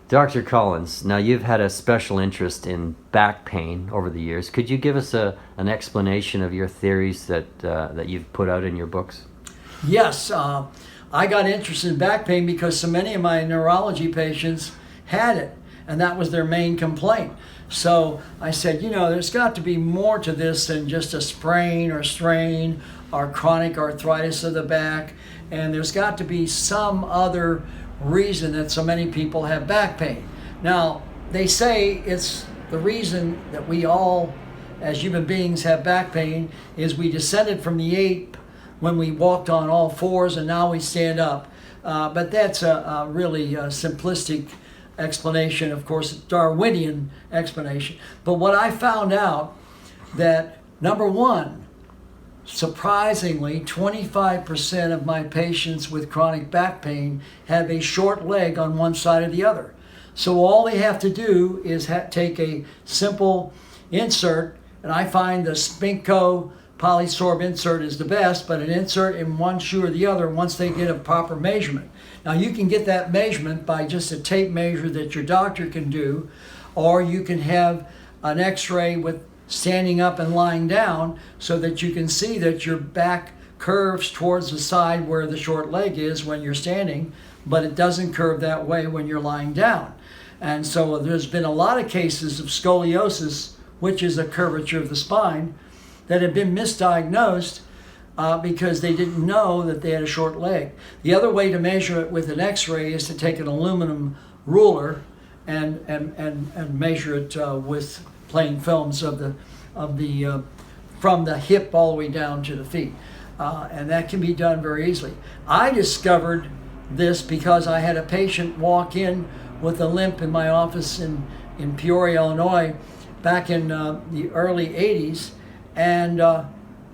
Dr. Collins, now you've had a special interest in back pain over the years. Could you give us an explanation of your theories that you've put out in your books? Yes, I got interested in back pain because so many of my neurology patients had it, and that was their main complaint. So I said, there's got to be more to this than just a sprain or strain or chronic arthritis of the back, and there's got to be some other reason that so many people have back pain. Now, they say it's the reason that we all, as human beings, have back pain is we descended from the ape when we walked on all fours and now we stand up. But that's a really simplistic explanation, of course, Darwinian explanation. But what I found out that, number one, surprisingly, 25% of my patients with chronic back pain have a short leg on one side or the other. So all they have to do is take a simple insert, and I find the Spinco Polysorb insert is the best, but an insert in one shoe or the other once they get a proper measurement. Now you can get that measurement by just a tape measure that your doctor can do, or you can have an x-ray with standing up and lying down so that you can see that your back curves towards the side where the short leg is when you're standing, but it doesn't curve that way when you're lying down. And so there's been a lot of cases of scoliosis, which is a curvature of the spine, that have been misdiagnosed because they didn't know that they had a short leg. The other way to measure it with an x-ray is to take an aluminum ruler and measure it with plain films from the hip all the way down to the feet. And that can be done very easily. I discovered this because I had a patient walk in with a limp in my office in Peoria, Illinois, back in the early 80s, and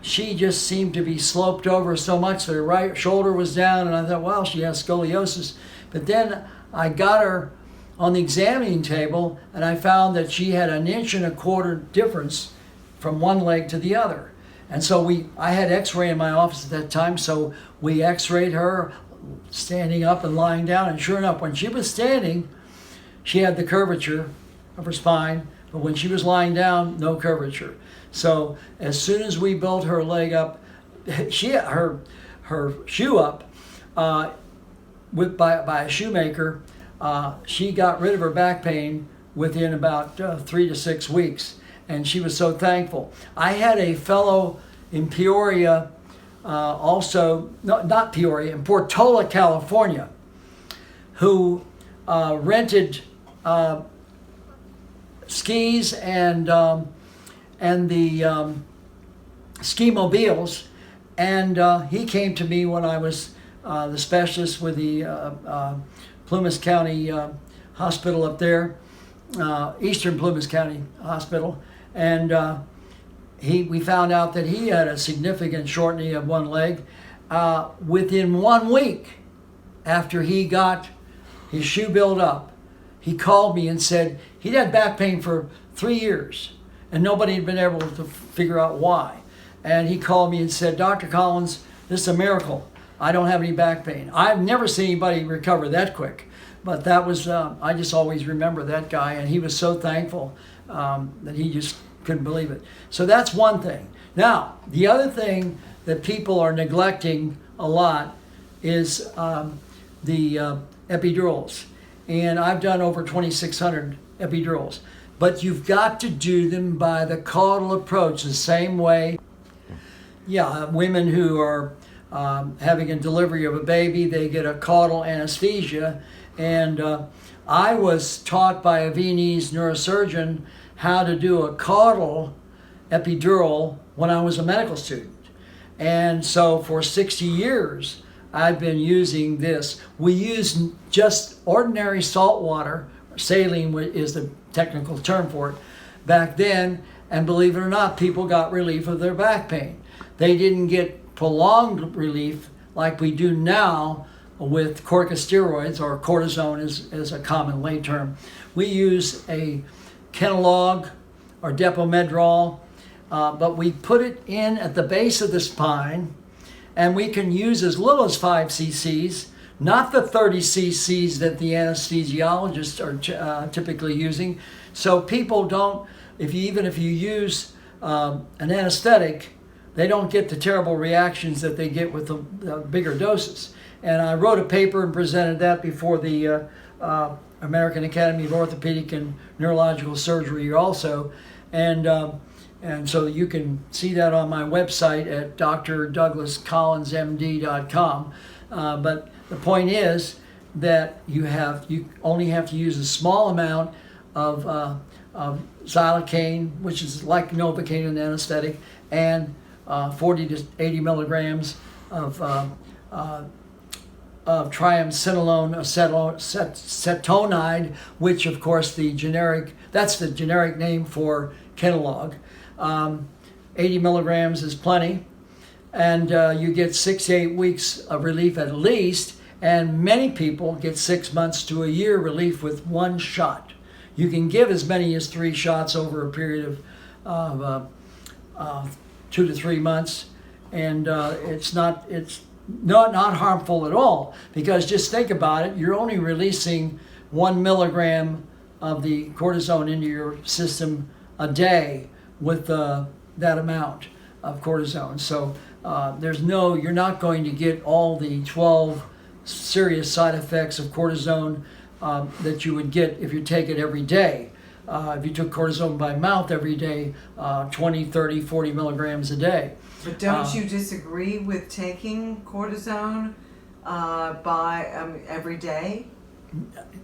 she just seemed to be sloped over so much that her right shoulder was down, and I thought, well, she has scoliosis. But then I got her on the examining table, and I found that she had 1.25 inches difference from one leg to the other. And so I had x-ray in my office at that time, so we x-rayed her standing up and lying down, and sure enough, when she was standing, she had the curvature of her spine, but when she was lying down, no curvature. So as soon as we built her leg up, her shoe up by a shoemaker, she got rid of her back pain within about 3 to 6 weeks, and she was so thankful. I had a fellow in Peoria, not Peoria, in Portola, California, who rented skis and the ski mobiles, and he came to me when I was the specialist with the Plumas County Hospital up there, Eastern Plumas County Hospital, and we found out that he had a significant shortening of one leg. Within 1 week after he got his shoe built up, he called me and said he'd had back pain for 3 years and nobody had been able to figure out why. And he called me and said, Dr. Collins, this is a miracle. I don't have any back pain. I've never seen anybody recover that quick. But that was, I just always remember that guy, and he was so thankful that he just couldn't believe it. So that's one thing. Now, the other thing that people are neglecting a lot is the epidurals. And I've done over 2,600 epidurals. But you've got to do them by the caudal approach, the same way. Yeah, women who are having a delivery of a baby, they get a caudal anesthesia. And I was taught by a Viennese neurosurgeon how to do a caudal epidural when I was a medical student. And so for 60 years, I've been using this. We use just ordinary salt water, saline is the technical term for it, back then, and believe it or not, people got relief of their back pain. They didn't get prolonged relief like we do now with corticosteroids, or cortisone is a common lay term. We use a Kenalog or Depomedrol, but we put it in at the base of the spine, and we can use as little as 5 cc's not the 30 cc's that the anesthesiologists are typically using. So people don't, even if you use an anesthetic, they don't get the terrible reactions that they get with the bigger doses. And I wrote a paper and presented that before the American Academy of Orthopedic and Neurological Surgery also. And so you can see that on my website at drdouglascollinsmd.com. But the point is that you only have to use a small amount of xylocaine, which is like Novocaine, an anesthetic, and 40 to 80 milligrams of triamcinolone acetonide, which of course that's the generic name for Kenalog. 80 milligrams is plenty, and you get 6 to 8 weeks of relief at least, and many people get 6 months to a year relief with one shot. You can give as many as 3 shots over a period of 2 to 3 months, and it's not harmful at all, because just think about it, you're only releasing 1 milligram of the cortisone into your system a day with that amount of cortisone. So you're not going to get all the 12 serious side effects of cortisone that you would get if you take it every day. If you took cortisone by mouth every day, 20, 30, 40 milligrams a day. But don't you disagree with taking cortisone every day?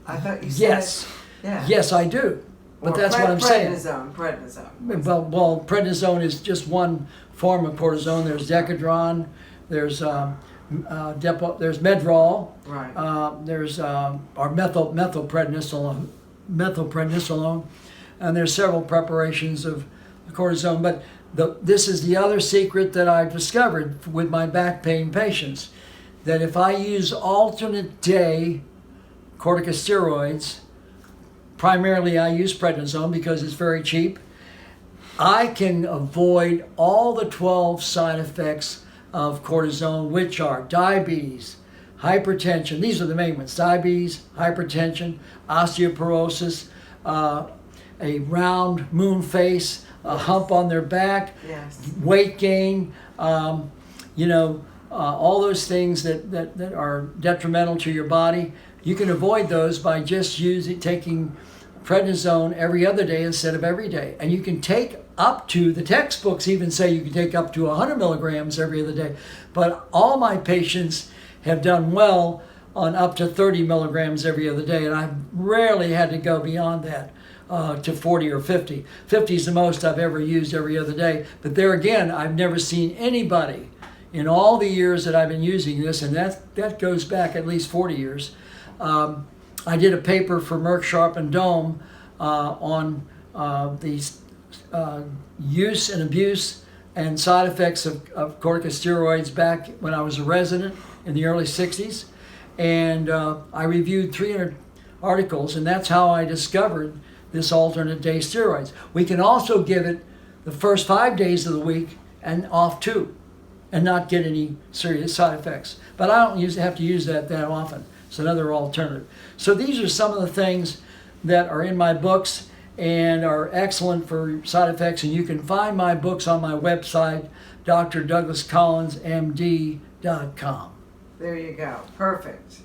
I thought you said yes. Yeah. Yes, I do. But that's what I'm saying. Prednisone. Well, prednisone is just one form of cortisone. There's Decadron. There's there's Medrol. Right. There's methylprednisolone, and there's several preparations of cortisone. But this is the other secret that I've discovered with my back pain patients, that if I use alternate day corticosteroids, primarily I use prednisone because it's very cheap, I can avoid all the 12 side effects of cortisone, which are diabetes, hypertension. These are the main ones: diabetes, hypertension, osteoporosis, a round moon face, a hump on their back, yes, weight gain, all those things that are detrimental to your body. You can avoid those by just taking prednisone every other day instead of every day. And you can take up to, the textbooks even say you can take up to 100 milligrams every other day. But all my patients have done well on up to 30 milligrams every other day. And I've rarely had to go beyond that to 40 or 50. 50 is the most I've ever used every other day. But there again, I've never seen anybody in all the years that I've been using this, and that goes back at least 40 years. I did a paper for Merck Sharp and Dome on the use and abuse and side effects of corticosteroids back when I was a resident in the early 60s. And I reviewed 300 articles, and that's how I discovered this alternate day steroids. We can also give it the first 5 days of the week and off 2 and not get any serious side effects. But I don't have to use that often. It's another alternative. So these are some of the things that are in my books and are excellent for side effects. And you can find my books on my website, drdouglascollinsmd.com. There you go. Perfect.